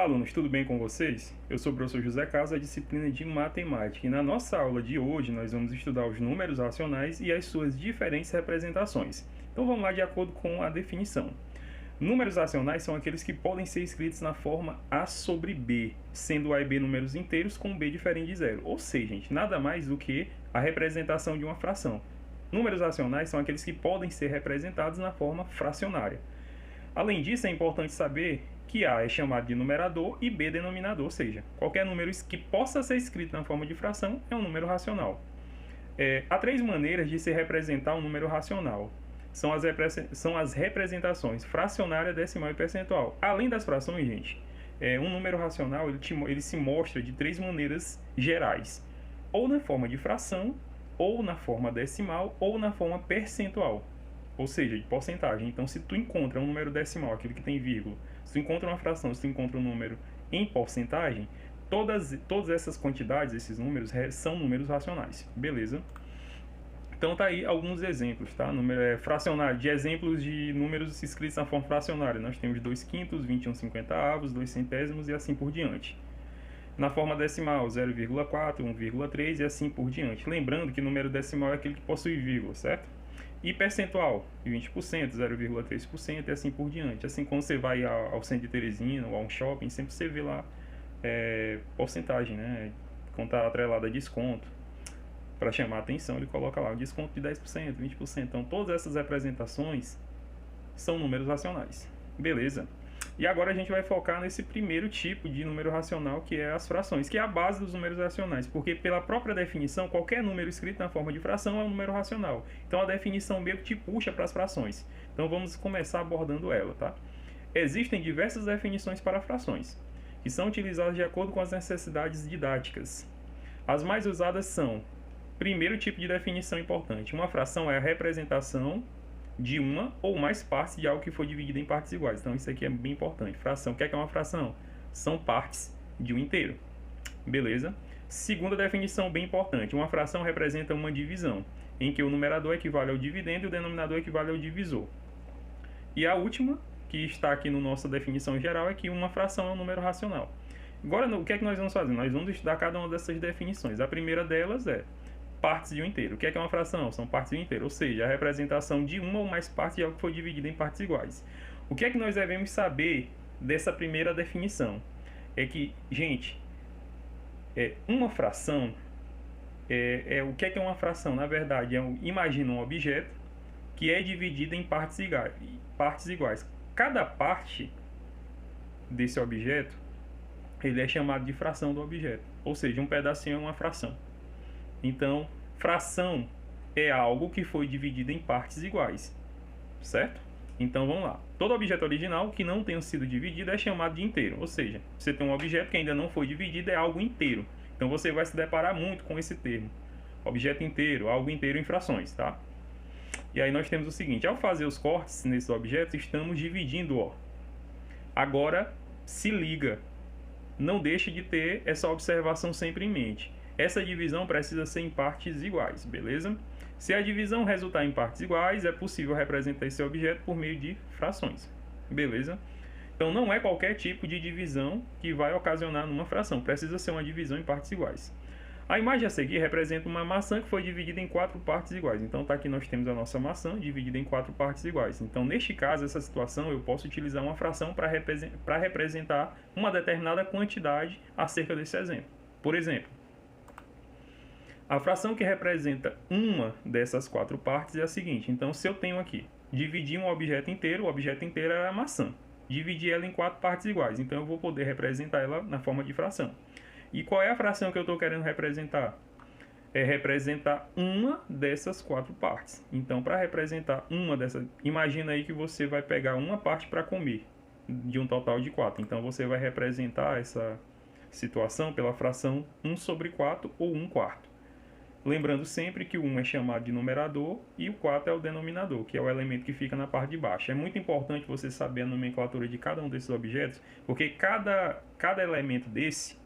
Olá, alunos, tudo bem com vocês? Eu sou o professor José Carlos, da disciplina de Matemática, e na nossa aula de hoje nós vamos estudar os números racionais e as suas diferentes representações. Então vamos lá de acordo com a definição. Números racionais são aqueles que podem ser escritos na forma A sobre B, sendo A e B números inteiros com B diferente de zero. Ou seja, gente, nada mais do que a representação de uma fração. Números racionais são aqueles que podem ser representados na forma fracionária. Além disso, é importante saber que A é chamado de numerador e B denominador, ou seja, qualquer número que possa ser escrito na forma de fração é um número racional. Há três maneiras de se representar um número racional. São as representações fracionária, decimal e percentual. Além das frações, gente, um número racional ele se mostra de três maneiras gerais. Ou na forma de fração, ou na forma decimal, ou na forma percentual. Ou seja, de porcentagem. Então, se tu encontra um número decimal, aquele que tem vírgula, se tu encontra uma fração, se tu encontra um número em porcentagem, todas essas quantidades, esses números, são números racionais. Beleza? Então, tá aí alguns exemplos, tá? Fracionário, de exemplos de números escritos na forma fracionária. Nós temos 2 quintos, 21 cinquentaavos, 2 centésimos e assim por diante. Na forma decimal, 0,4, 1,3 e assim por diante. Lembrando que o número decimal é aquele que possui vírgula, certo? E percentual, 20%, 0,3% e assim por diante. Assim, quando você vai ao centro de Teresina ou a um shopping, sempre você vê lá porcentagem, né? Quando está atrelada a desconto. Para chamar a atenção, ele coloca lá o desconto de 10%, 20%. Então, todas essas representações são números racionais. Beleza? E agora a gente vai focar nesse primeiro tipo de número racional, que é as frações, que é a base dos números racionais, porque pela própria definição, qualquer número escrito na forma de fração é um número racional. Então a definição meio que te puxa para as frações. Então vamos começar abordando ela, tá? Existem diversas definições para frações, que são utilizadas de acordo com as necessidades didáticas. As mais usadas são: primeiro tipo de definição importante, uma fração é a representação de uma ou mais partes de algo que foi dividido em partes iguais. Então isso aqui é bem importante. Fração, o que é uma fração? São partes de um inteiro. Beleza? Segunda definição bem importante, uma fração representa uma divisão, em que o numerador equivale ao dividendo e o denominador equivale ao divisor. E a última, que está aqui na nossa definição geral, é que uma fração é um número racional. Agora, o que é que nós vamos fazer? Nós vamos estudar cada uma dessas definições. A primeira delas é partes de um inteiro. O que é uma fração? São partes de um inteiro, ou seja, a representação de uma ou mais partes de algo que foi dividido em partes iguais. O que é que nós devemos saber dessa primeira definição? É que, gente, uma fração, o que é uma fração? Na verdade, imagina um objeto que é dividido em partes iguais. Cada parte desse objeto, ele é chamado de fração do objeto, ou seja, um pedacinho é uma fração. Então, fração é algo que foi dividido em partes iguais, certo? Então, vamos lá. Todo objeto original que não tenha sido dividido é chamado de inteiro. Ou seja, você tem um objeto que ainda não foi dividido, é algo inteiro. Então, você vai se deparar muito com esse termo. Objeto inteiro, algo inteiro em frações, tá? E aí nós temos o seguinte: ao fazer os cortes nesses objetos, estamos dividindo, ó. Agora, se liga. Não deixe de ter essa observação sempre em mente. Essa divisão precisa ser em partes iguais, beleza? Se a divisão resultar em partes iguais, é possível representar esse objeto por meio de frações, beleza? Então não é qualquer tipo de divisão que vai ocasionar numa fração, precisa ser uma divisão em partes iguais. A imagem a seguir representa uma maçã que foi dividida em 4 partes iguais. Então tá aqui, nós temos a nossa maçã dividida em 4 partes iguais. Então neste caso, essa situação, eu posso utilizar uma fração para representar uma determinada quantidade acerca desse exemplo. Por exemplo, a fração que representa uma dessas 4 partes é a seguinte. Então, se eu tenho aqui, dividir um objeto inteiro, o objeto inteiro é a maçã. Dividir ela em 4 partes iguais. Então, eu vou poder representar ela na forma de fração. E qual é a fração que eu estou querendo representar? É representar uma dessas 4 partes. Então, para representar uma dessas, imagina aí que você vai pegar uma parte para comer, de um total de 4. Então, você vai representar essa situação pela fração 1 sobre 4 ou 1 quarto. Lembrando sempre que o 1 é chamado de numerador e o 4 é o denominador, que é o elemento que fica na parte de baixo. É muito importante você saber a nomenclatura de cada um desses objetos, porque cada elemento desse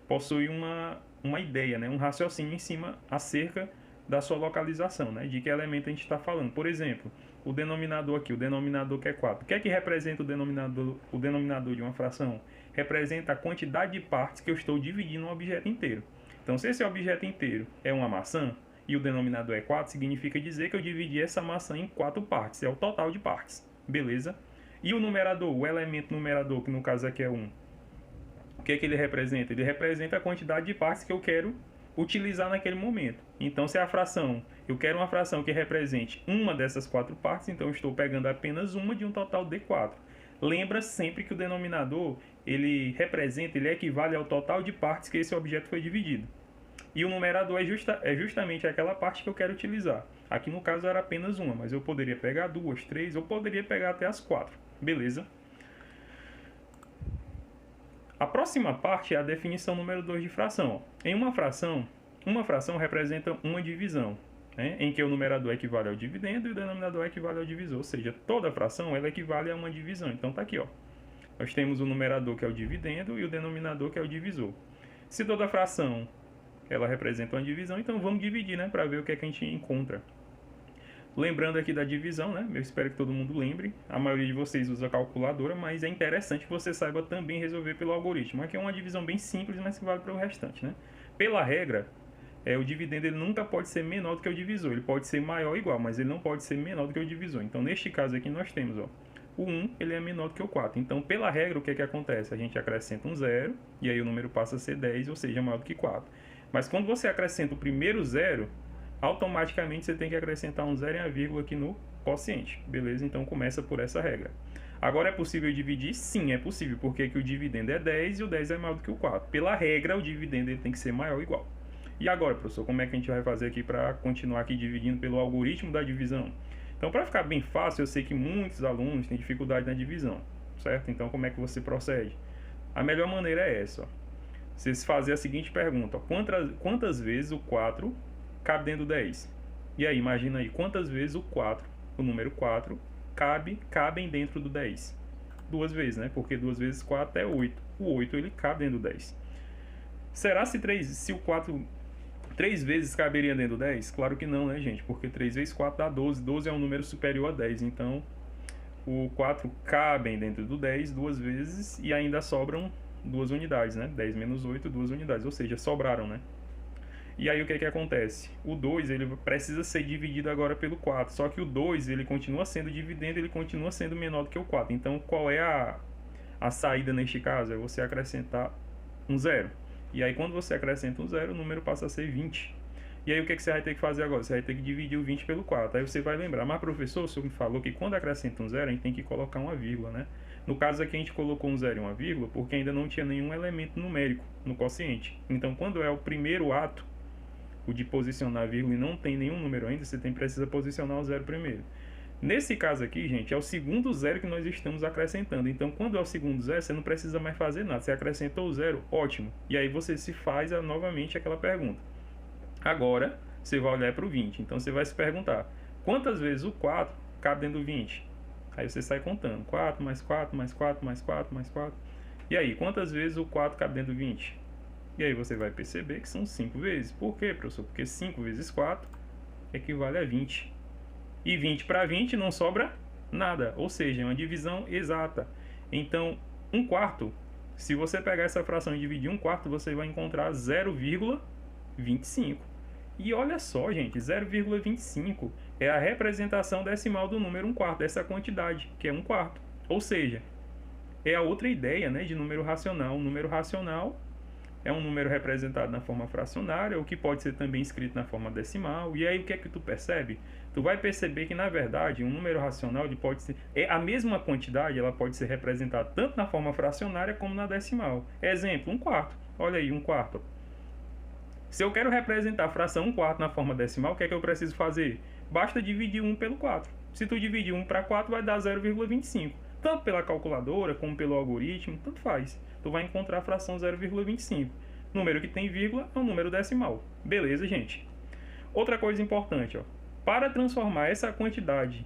possui uma ideia, né? Um raciocínio em cima acerca da sua localização, né? De que elemento a gente está falando. Por exemplo, o denominador aqui, o denominador que é 4. O que é que representa o denominador de uma fração? Representa a quantidade de partes que eu estou dividindo um objeto inteiro. Então, se esse objeto inteiro é uma maçã e o denominador é 4, significa dizer que eu dividi essa maçã em 4 partes. É o total de partes. Beleza? E o numerador, o elemento numerador, que no caso aqui é 1. O que é que ele representa? Ele representa a quantidade de partes que eu quero utilizar naquele momento. Então, se a fração, eu quero uma fração que represente uma dessas 4 partes, então eu estou pegando apenas uma de um total de 4. Lembra sempre que o denominador, ele equivale ao total de partes que esse objeto foi dividido. E o numerador é justamente aquela parte que eu quero utilizar. Aqui no caso era apenas uma, mas eu poderia pegar 2, 3, eu poderia pegar até as 4. Beleza? A próxima parte é a definição número 2 de fração. Em uma fração representa uma divisão, né, em que o numerador equivale ao dividendo e o denominador equivale ao divisor. Ou seja, toda fração ela equivale a uma divisão. Então está aqui, ó. Nós temos o numerador que é o dividendo e o denominador que é o divisor. Se toda fração ela representa uma divisão, então vamos dividir, né, para ver o que é que a gente encontra. Lembrando aqui da divisão, né? Eu espero que todo mundo lembre. A maioria de vocês usa calculadora, mas é interessante que você saiba também resolver pelo algoritmo. Aqui é uma divisão bem simples, mas que vale para o restante, né? Pela regra, o dividendo ele nunca pode ser menor do que o divisor. Ele pode ser maior ou igual, mas ele não pode ser menor do que o divisor. Então, neste caso aqui, nós temos, ó, o 1 ele é menor do que o 4. Então, pela regra, o que é que acontece? A gente acrescenta um 0, e aí o número passa a ser 10, ou seja, maior do que 4. Mas quando você acrescenta o primeiro 0, automaticamente você tem que acrescentar um 0 e a vírgula aqui no quociente, beleza? Então começa por essa regra. Agora é possível dividir? Sim, é possível, porque aqui o dividendo é 10 e o 10 é maior do que o 4. Pela regra, o dividendo ele tem que ser maior ou igual. E agora, professor, como é que a gente vai fazer aqui para continuar aqui dividindo pelo algoritmo da divisão? Então, para ficar bem fácil, eu sei que muitos alunos têm dificuldade na divisão, certo? Então, como é que você procede? A melhor maneira é essa, ó. Vocês fazem a seguinte pergunta, ó, quantas vezes o 4 cabe dentro do 10? E aí, imagina aí, quantas vezes o número 4, cabem dentro do 10? 2 vezes, né? Porque 2 vezes 4 é 8. O 8 ele cabe dentro do 10. Será se o 4 3 vezes caberia dentro do 10? Claro que não, né, gente? Porque 3 vezes 4 dá 12. 12 é um número superior a 10. Então, o 4 cabem dentro do 10 2 vezes e ainda sobram 2 unidades, né? 10 menos 8, 2 unidades. Ou seja, sobraram, né? E aí o que acontece? O 2 ele precisa ser dividido agora pelo 4, só que o 2 ele continua sendo dividendo, ele continua sendo menor do que o 4. Então qual é a saída neste caso? É você acrescentar um 0. E aí quando você acrescenta um 0, o número passa a ser 20. E aí o que você vai ter que fazer agora? Você vai ter que dividir o 20 pelo 4. Aí você vai lembrar, mas professor, o senhor me falou que quando acrescenta um 0, a gente tem que colocar uma vírgula, né? No caso aqui a gente colocou um 0 e uma vírgula porque ainda não tinha nenhum elemento numérico no quociente. Então quando é o primeiro ato, o de posicionar a vírgula e não tem nenhum número ainda, você precisa posicionar o 0 primeiro. Nesse caso aqui, gente, é o segundo 0 que nós estamos acrescentando. Então, quando é o segundo 0, você não precisa mais fazer nada. Você acrescentou o 0, ótimo. E aí você se faz novamente aquela pergunta. Agora, você vai olhar para o 20. Então, você vai se perguntar, quantas vezes o 4 cabe dentro do 20? Aí você sai contando. 4 mais 4 mais 4 mais 4 mais 4. E aí, quantas vezes o 4 cabe dentro do 20? E aí você vai perceber que são 5 vezes. Por quê, professor? Porque 5 vezes 4 equivale a 20. E 20 para 20 não sobra nada. Ou seja, é uma divisão exata. Então, 1/4, se você pegar essa fração e dividir 1/4, você vai encontrar 0,25. E olha só, gente, 0,25 é a representação decimal do número 1/4, dessa quantidade, que é 1/4. Ou seja, é a outra ideia, né, de número racional. Um número racional é um número representado na forma fracionária, o que pode ser também escrito na forma decimal. E aí o que é que tu percebe? Tu vai perceber que, na verdade, um número racional ele pode ser... a mesma quantidade, ela pode ser representada tanto na forma fracionária como na decimal. Exemplo, 1/4. Olha aí, 1/4. Se eu quero representar a fração 1/4 na forma decimal, o que é que eu preciso fazer? Basta dividir 1 pelo 4. Se tu dividir 1 para 4, vai dar 0,25. Tanto pela calculadora como pelo algoritmo, tanto faz. Tu vai encontrar a fração 0,25. Número que tem vírgula é um número decimal. Beleza, gente? Outra coisa importante, ó. Para transformar essa quantidade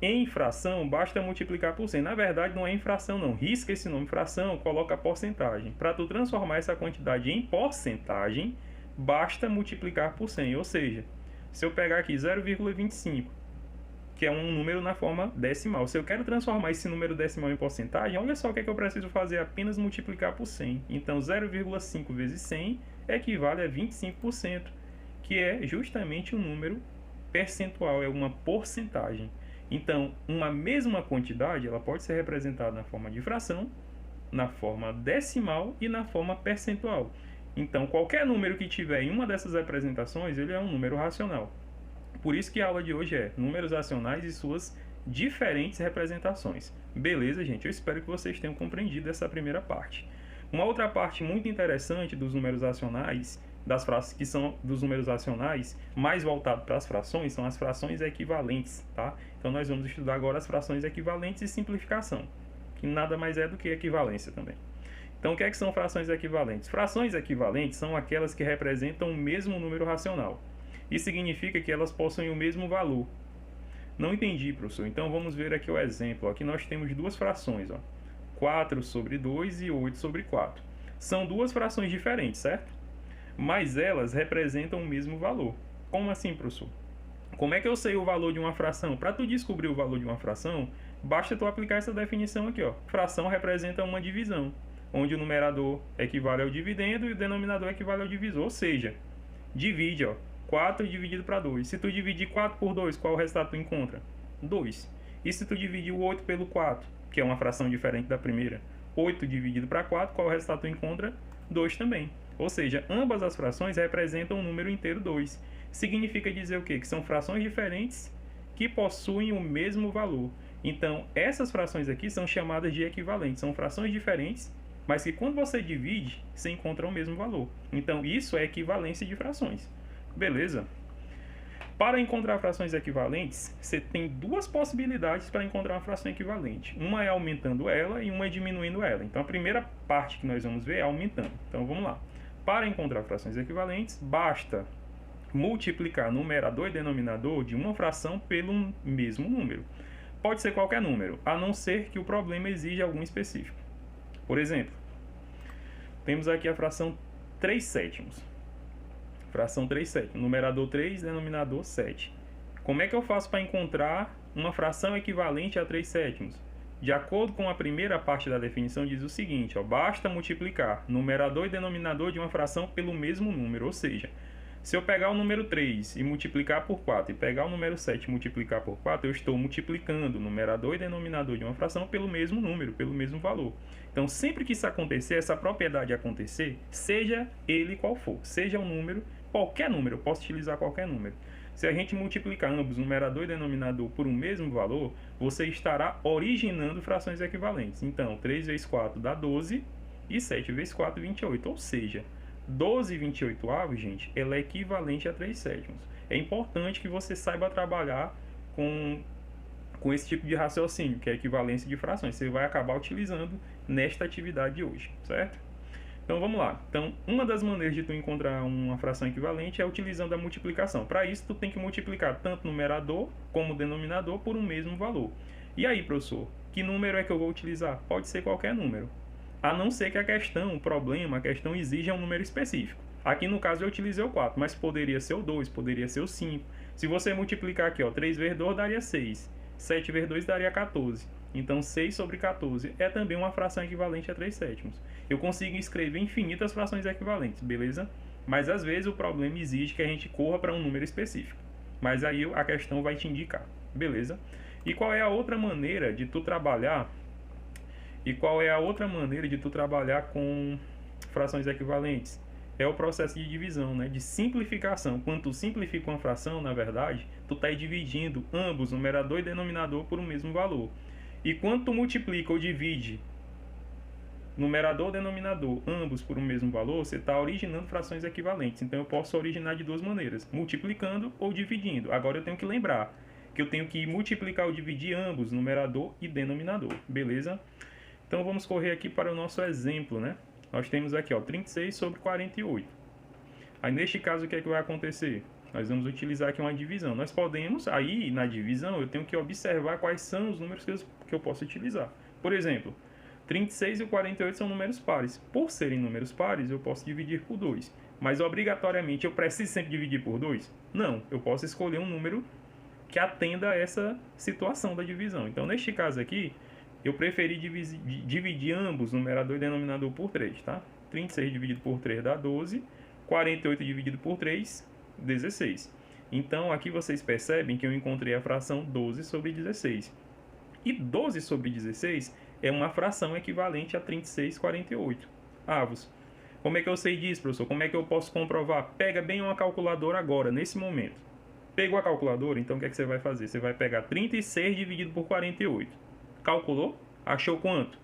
em fração, basta multiplicar por 100. Na verdade, não é em fração, não. Risca esse nome fração, coloca porcentagem. Para tu transformar essa quantidade em porcentagem, basta multiplicar por 100. Ou seja, Se eu pegar aqui 0,25, que é um número na forma decimal, se eu quero transformar esse número decimal em porcentagem, olha só o que é que eu preciso fazer, apenas multiplicar por 100. Então 0,5 vezes 100 equivale a 25%, que é justamente um número percentual, é uma porcentagem. Então, uma mesma quantidade, ela pode ser representada na forma de fração, na forma decimal e na forma percentual. Então, qualquer número que tiver em uma dessas representações, ele é um número racional. Por isso que a aula de hoje é números racionais e suas diferentes representações. Beleza, gente? Eu espero que vocês tenham compreendido essa primeira parte. Uma outra parte muito interessante dos números racionais, que são dos números racionais, mais voltado para as frações, são as frações equivalentes, tá? Então nós vamos estudar agora as frações equivalentes e simplificação, que nada mais é do que equivalência também. Então o que são frações equivalentes? Frações equivalentes são aquelas que representam o mesmo número racional. Isso significa que elas possuem o mesmo valor. Não entendi, professor. Então vamos ver aqui o exemplo. Aqui nós temos duas frações, ó. 4 sobre 2 e 8 sobre 4. São duas frações diferentes, certo? Mas elas representam o mesmo valor. Como assim, professor? Como é que eu sei o valor de uma fração? Para tu descobrir o valor de uma fração, basta tu aplicar essa definição aqui, ó. Fração representa uma divisão, onde o numerador equivale ao dividendo e o denominador equivale ao divisor. Ou seja, divide, ó. 4 dividido para 2. Se tu dividir 4 por 2, qual o resultado tu encontra? 2. E se tu dividir o 8 pelo 4, que é uma fração diferente da primeira, 8 dividido para 4, qual o resultado tu encontra? 2 também. Ou seja, ambas as frações representam o número inteiro 2. Significa dizer o quê? Que são frações diferentes que possuem o mesmo valor. Então, essas frações aqui são chamadas de equivalentes. São frações diferentes, mas que quando você divide, você encontra o mesmo valor. Então, isso é equivalência de frações. Beleza? Para encontrar frações equivalentes, você tem duas possibilidades para encontrar uma fração equivalente. Uma é aumentando ela e uma é diminuindo ela. Então, a primeira parte que nós vamos ver é aumentando. Então, vamos lá. Para encontrar frações equivalentes, basta multiplicar numerador e denominador de uma fração pelo mesmo número. Pode ser qualquer número, a não ser que o problema exija algum específico. Por exemplo, temos aqui a fração 3/7. Fração 3/7, numerador 3, denominador 7. Como é que eu faço para encontrar uma fração equivalente a 3/7? De acordo com a primeira parte da definição, diz o seguinte, ó, basta multiplicar numerador e denominador de uma fração pelo mesmo número, ou seja, se eu pegar o número 3 e multiplicar por 4 e pegar o número 7 e multiplicar por 4, eu estou multiplicando numerador e denominador de uma fração pelo mesmo número, pelo mesmo valor. Então, sempre que isso acontecer, essa propriedade acontecer, seja ele qual for, seja um número, qualquer número, eu posso utilizar qualquer número. Se a gente multiplicar ambos, numerador e denominador, por um mesmo valor, você estará originando frações equivalentes. Então, 3 vezes 4 dá 12 e 7 vezes 4, 28. Ou seja, 12/28, gente, ela é equivalente a 3/7. É importante que você saiba trabalhar com esse tipo de raciocínio, que é a equivalência de frações. Você vai acabar utilizando nesta atividade de hoje, certo? Então vamos lá. Então, uma das maneiras de tu encontrar uma fração equivalente é utilizando a multiplicação. Para isso, tu tem que multiplicar tanto o numerador como o denominador por um mesmo valor. E aí, professor, que número é que eu vou utilizar? Pode ser qualquer número. A não ser que a questão exija um número específico. Aqui no caso eu utilizei o 4, mas poderia ser o 2, poderia ser o 5. Se você multiplicar aqui, ó, 3 vezes 2 daria 6, 7 vezes 2 daria 14. Então 6 sobre 14 é também uma fração equivalente a 3/7. Eu consigo escrever infinitas frações equivalentes, beleza? Mas às vezes o problema exige que a gente corra para um número específico. Mas aí a questão vai te indicar, beleza? E qual é a outra maneira de tu trabalhar? Com frações equivalentes? É o processo de divisão, né? De simplificação. Quando tu simplifica uma fração, na verdade, tu está dividindo ambos, numerador e denominador, por um mesmo valor. E quando tu multiplica ou divide numerador e denominador, ambos por um mesmo valor, você está originando frações equivalentes. Então eu posso originar de duas maneiras, multiplicando ou dividindo. Agora eu tenho que lembrar que eu tenho que multiplicar ou dividir ambos, numerador e denominador, beleza? Então vamos correr aqui para o nosso exemplo, né? Nós temos aqui, ó, 36 sobre 48. Aí neste caso o que é que vai acontecer? Nós vamos utilizar aqui uma divisão. Nós podemos, aí na divisão eu tenho que observar quais são os números que eu posso utilizar. Por exemplo, 36 e 48 são números pares. Por serem números pares, eu posso dividir por 2. Mas obrigatoriamente eu preciso sempre dividir por 2? Não, eu posso escolher um número que atenda a essa situação da divisão. Então, neste caso aqui, eu preferi dividir ambos, numerador e denominador, por 3, tá? 36 dividido por 3 dá 12, 48 dividido por 3, 16. Então, aqui vocês percebem que eu encontrei a fração 12 sobre 16. E 12 sobre 16 é uma fração equivalente a 36/48 avos. Como é que eu sei disso, professor? Como é que eu posso comprovar? Pega bem uma calculadora agora, nesse momento. Pegou a calculadora, então o que é que você vai fazer? Você vai pegar 36 dividido por 48. Calculou? Achou quanto?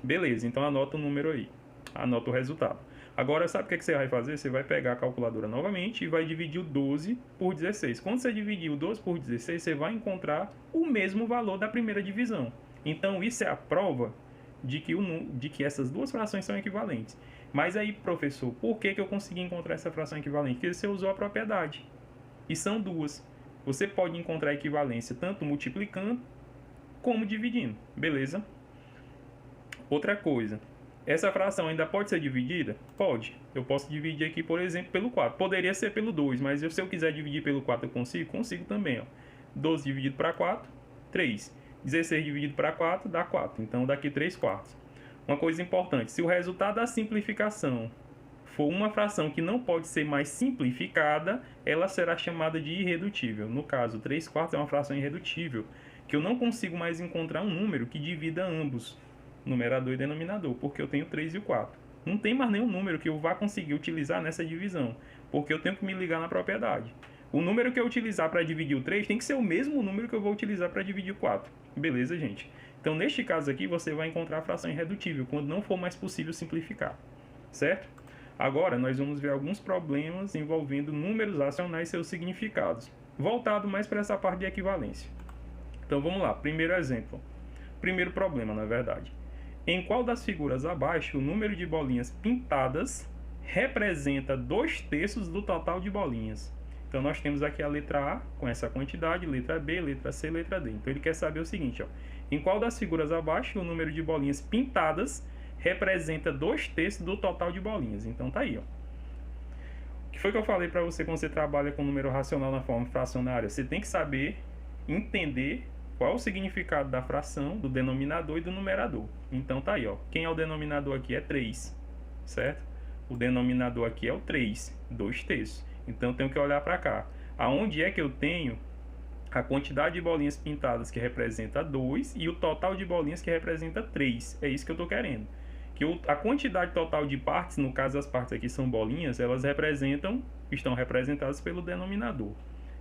Beleza, então anota o número aí. Anota o resultado. Agora, sabe o que é que você vai fazer? Você vai pegar a calculadora novamente e vai dividir o 12 por 16. Quando você dividir o 12 por 16, você vai encontrar o mesmo valor da primeira divisão. Então, isso é a prova de que essas duas frações são equivalentes. Mas aí, professor, por que eu consegui encontrar essa fração equivalente? Porque você usou a propriedade. E são duas. Você pode encontrar a equivalência tanto multiplicando como dividindo. Beleza? Outra coisa. Essa fração ainda pode ser dividida? Pode. Eu posso dividir aqui, por exemplo, pelo 4. Poderia ser pelo 2, mas se eu quiser dividir pelo 4 eu consigo? Consigo também. Ó. 12 dividido para 4, 3. 16 dividido para 4 dá 4. Então, daqui 3 quartos. Uma coisa importante. Se o resultado da simplificação for uma fração que não pode ser mais simplificada, ela será chamada de irredutível. No caso, 3 quartos é uma fração irredutível, que eu não consigo mais encontrar um número que divida ambos, numerador e denominador, porque eu tenho 3 e o 4. Não tem mais nenhum número que eu vá conseguir utilizar nessa divisão, porque eu tenho que me ligar na propriedade. O número que eu utilizar para dividir o 3 tem que ser o mesmo número que eu vou utilizar para dividir o 4. Beleza, gente? Então, neste caso aqui, você vai encontrar a fração irredutível, quando não for mais possível simplificar. Certo? Agora, nós vamos ver alguns problemas envolvendo números racionais e seus significados, voltado mais para essa parte de equivalência. Então, vamos lá. Primeiro exemplo. Primeiro problema, na verdade. Em qual das figuras abaixo o número de bolinhas pintadas representa 2/3 do total de bolinhas? Então, nós temos aqui a letra A com essa quantidade, letra B, letra C, letra D. Então, ele quer saber o seguinte, ó. Em qual das figuras abaixo o número de bolinhas pintadas representa 2/3 do total de bolinhas? Então, tá aí, ó. O que foi que eu falei para você quando você trabalha com número racional na forma fracionária? Você tem que saber entender qual é o significado da fração, do denominador e do numerador. Então tá aí, ó. Quem é o denominador aqui é 3, certo? O denominador aqui é o 3, 2/3. Então eu tenho que olhar para cá. Aonde é que eu tenho a quantidade de bolinhas pintadas que representa 2 e o total de bolinhas que representa 3. É isso que eu estou querendo. Que a quantidade total de partes, no caso as partes aqui são bolinhas, elas estão representadas pelo denominador.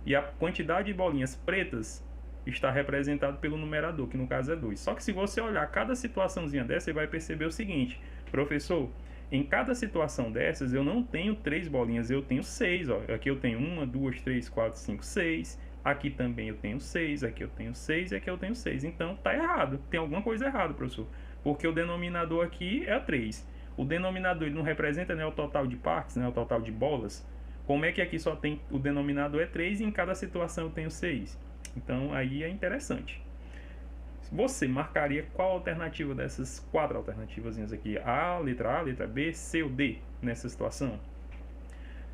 E a quantidade de bolinhas pretas está representado pelo numerador, que no caso é 2. Só que se você olhar cada situaçãozinha dessa, você vai perceber o seguinte: professor, em cada situação dessas eu não tenho 3 bolinhas, eu tenho 6. Ó. Aqui eu tenho 1, 2, 3, 4, 5, 6. Aqui também eu tenho 6, aqui eu tenho 6 e aqui eu tenho 6. Então tá errado, tem alguma coisa errada, professor. Porque o denominador aqui é 3. O denominador ele não representa, né, o total de partes, né, o total de bolas. Como é que aqui só tem o denominador é 3 e em cada situação eu tenho 6? Então aí é interessante. Você marcaria qual alternativa dessas 4 alternativas aqui? A, letra B, C ou D nessa situação?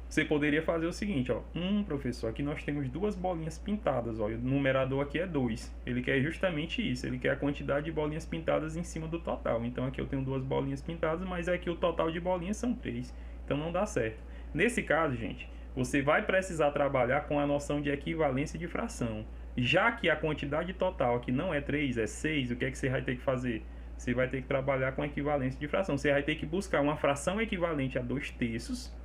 Você poderia fazer o seguinte, ó. Professor, aqui nós temos 2 bolinhas pintadas, ó. O numerador aqui é 2. Ele quer justamente isso. Ele quer a quantidade de bolinhas pintadas em cima do total. Então aqui eu tenho 2 bolinhas pintadas, mas aqui o total de bolinhas são 3. Então não dá certo. Nesse caso, gente, você vai precisar trabalhar com a noção de equivalência de fração. Já que a quantidade total aqui não é 3, é 6, o que é que você vai ter que fazer? Você vai ter que trabalhar com a equivalência de fração. Você vai ter que buscar uma fração equivalente a 2/3,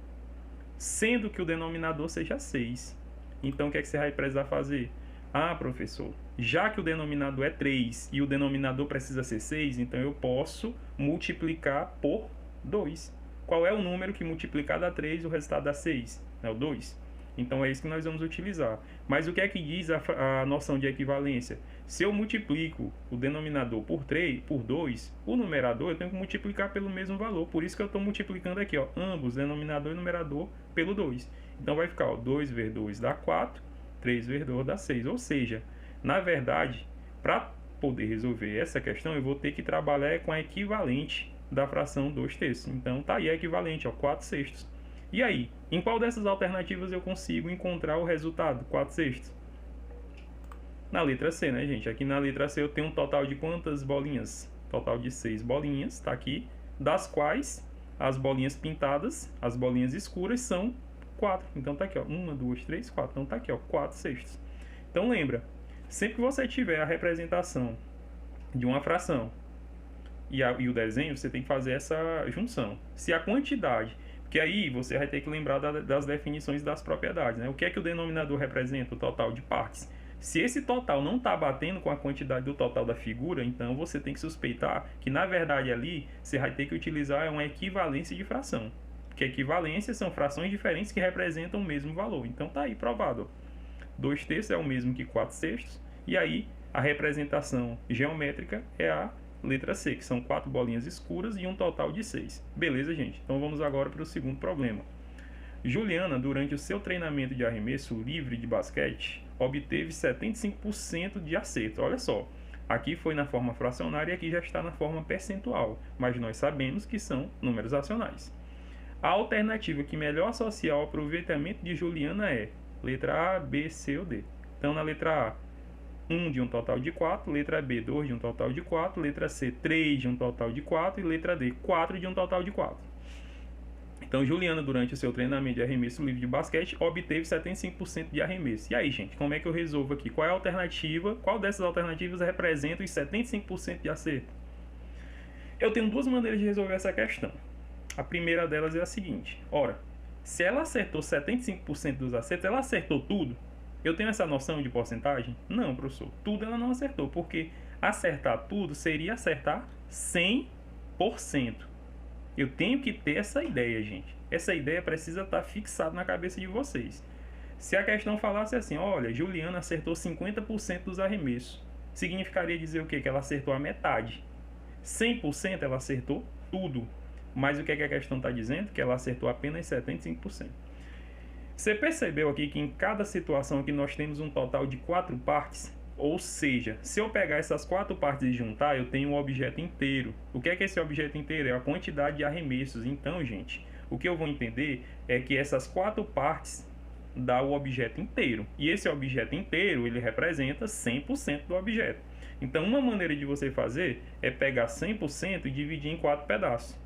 sendo que o denominador seja 6. Então, o que é que você vai precisar fazer? Ah, professor, já que o denominador é 3 e o denominador precisa ser 6, então eu posso multiplicar por 2. Qual é o número que multiplicar dá 3 e o resultado dá 6? É o 2. Então é isso que nós vamos utilizar. Mas o que é que diz a noção de equivalência? Se eu multiplico o denominador por 2, o numerador eu tenho que multiplicar pelo mesmo valor. Por isso que eu estou multiplicando aqui, ó, ambos, denominador e numerador, pelo 2. Então vai ficar, ó, 2 vezes 2 dá 4, 3 vezes 2 dá 6. Ou seja, na verdade, para poder resolver essa questão, eu vou ter que trabalhar com a equivalente da fração 2/3. Então tá aí a equivalente, ó, 4/6. E aí, em qual dessas alternativas eu consigo encontrar o resultado, 4/6? Na letra C, né, gente? Aqui na letra C eu tenho um total de quantas bolinhas? Total de 6 bolinhas, tá aqui, das quais as bolinhas pintadas, as bolinhas escuras, são 4. Então tá aqui, ó, 1, 2, 3, 4. Então tá aqui, ó, 4/6. Então lembra, sempre que você tiver a representação de uma fração e o desenho, você tem que fazer essa junção. Se a quantidade, porque aí você vai ter que lembrar das definições das propriedades, né? O que é que o denominador representa? O total de partes. Se esse total não está batendo com a quantidade do total da figura, então você tem que suspeitar que, na verdade, ali você vai ter que utilizar uma equivalência de fração. Porque equivalências são frações diferentes que representam o mesmo valor. Então tá aí provado. 2/3 é o mesmo que 4/6. E aí a representação geométrica é a letra C, que são 4 bolinhas escuras e um total de 6. Beleza, gente? Então vamos agora para o segundo problema. Juliana, durante o seu treinamento de arremesso livre de basquete, obteve 75% de acerto. Olha só, aqui foi na forma fracionária e aqui já está na forma percentual, mas nós sabemos que são números racionais. A alternativa que melhor associa ao aproveitamento de Juliana é letra A, B, C ou D. Então, na letra A, 1 de um total de 4, letra B, 2 de um total de 4, letra C, 3 de um total de 4 e letra D, 4 de um total de 4. Então, Juliana, durante o seu treinamento de arremesso livre de basquete, obteve 75% de arremesso. E aí, gente, como é que eu resolvo aqui? Qual é a alternativa? Qual dessas alternativas representa os 75% de acerto? Eu tenho duas maneiras de resolver essa questão. A primeira delas é a seguinte. Ora, se ela acertou 75% dos acertos, ela acertou tudo? Eu tenho essa noção de porcentagem? Não, professor. Tudo ela não acertou, porque acertar tudo seria acertar 100%. Eu tenho que ter essa ideia, gente. Essa ideia precisa estar fixada na cabeça de vocês. Se a questão falasse assim, olha, Juliana acertou 50% dos arremessos, significaria dizer o quê? Que ela acertou a metade. 100% ela acertou tudo. Mas o que é que a questão está dizendo? Que ela acertou apenas 75%. Você percebeu aqui que em cada situação aqui nós temos um total de 4 partes? Ou seja, se eu pegar essas 4 partes e juntar, eu tenho um objeto inteiro. O que é esse objeto inteiro? É a quantidade de arremessos. Então, gente, o que eu vou entender é que essas 4 partes dá o objeto inteiro. E esse objeto inteiro, ele representa 100% do objeto. Então, uma maneira de você fazer é pegar 100% e dividir em 4 pedaços.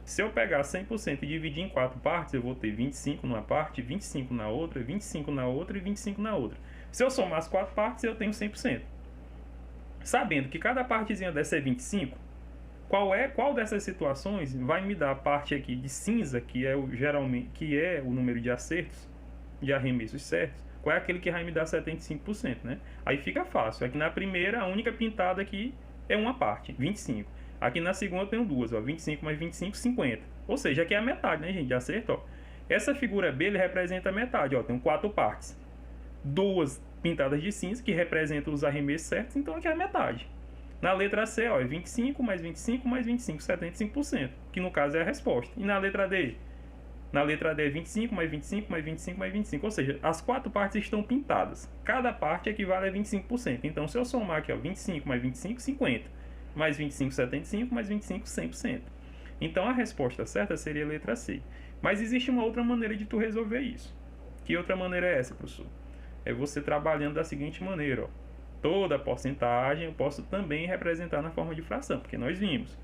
Se eu pegar 100% e dividir em 4 partes, eu vou ter 25 numa parte, 25 na outra, 25 na outra e 25 na outra. Se eu somar as 4 partes, eu tenho 100%. Sabendo que cada partezinha dessa é 25, qual dessas situações vai me dar a parte aqui de cinza, que é o número de acertos, de arremessos certos, qual é aquele que vai me dar 75%, né? Aí fica fácil. Aqui na primeira, a única pintada aqui é uma parte, 25. Aqui na segunda eu tenho duas, ó, 25 mais 25, 50. Ou seja, aqui é a metade, né, gente, de acerto, ó. Essa figura B, ele representa a metade, ó, tem 4 partes. 2 pintadas de cinza, que representam os arremessos certos, então aqui é a metade. Na letra C, ó, é 25 mais 25 mais 25, 75%, que no caso é a resposta. E na letra D? Na letra D é 25 mais 25 mais 25 mais 25, ou seja, as 4 partes estão pintadas. Cada parte equivale a 25%. Então, se eu somar aqui, ó, 25 mais 25, 50. Mais 25, 75, mais 25, 100%. Então, a resposta certa seria a letra C. Mas existe uma outra maneira de tu resolver isso. Que outra maneira é essa, professor? É você trabalhando da seguinte maneira, ó. Toda porcentagem eu posso também representar na forma de fração, porque nós vimos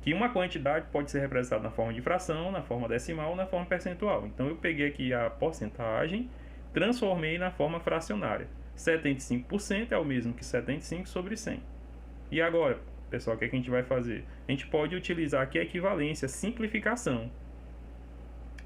que uma quantidade pode ser representada na forma de fração, na forma decimal ou na forma percentual. Então, eu peguei aqui a porcentagem, transformei na forma fracionária. 75% é o mesmo que 75 sobre 100. E agora, pessoal, o que a gente vai fazer? A gente pode utilizar aqui a equivalência, simplificação.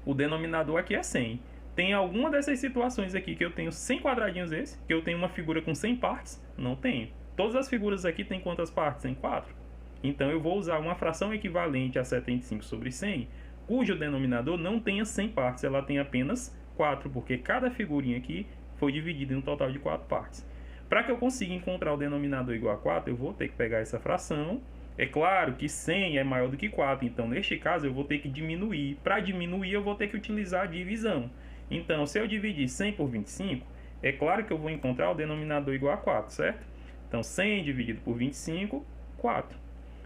O denominador aqui é 100. Tem alguma dessas situações aqui que eu tenho 100 quadradinhos esse? Que eu tenho uma figura com 100 partes? Não tenho. Todas as figuras aqui têm quantas partes? Tem 4. Então, eu vou usar uma fração equivalente a 75 sobre 100, cujo denominador não tenha 100 partes, ela tem apenas 4, porque cada figurinha aqui foi dividida em um total de 4 partes. Para que eu consiga encontrar o denominador igual a 4, eu vou ter que pegar essa fração. É claro que 100 é maior do que 4, então neste caso eu vou ter que diminuir. Para diminuir eu vou ter que utilizar a divisão. Então, se eu dividir 100 por 25, é claro que eu vou encontrar o denominador igual a 4, certo? Então, 100 dividido por 25, 4.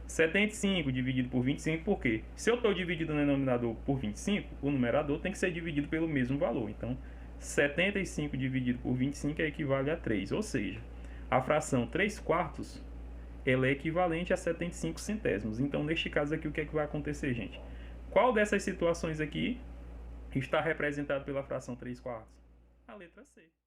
75 dividido por 25, por quê? Se eu estou dividindo o denominador por 25, o numerador tem que ser dividido pelo mesmo valor. Então, 75 dividido por 25 equivale a 3. Ou seja, a fração 3 quartos ela é equivalente a 75 centésimos. Então, neste caso aqui, o que é que vai acontecer, gente? Qual dessas situações aqui está representado pela fração 3 quartos? A letra C.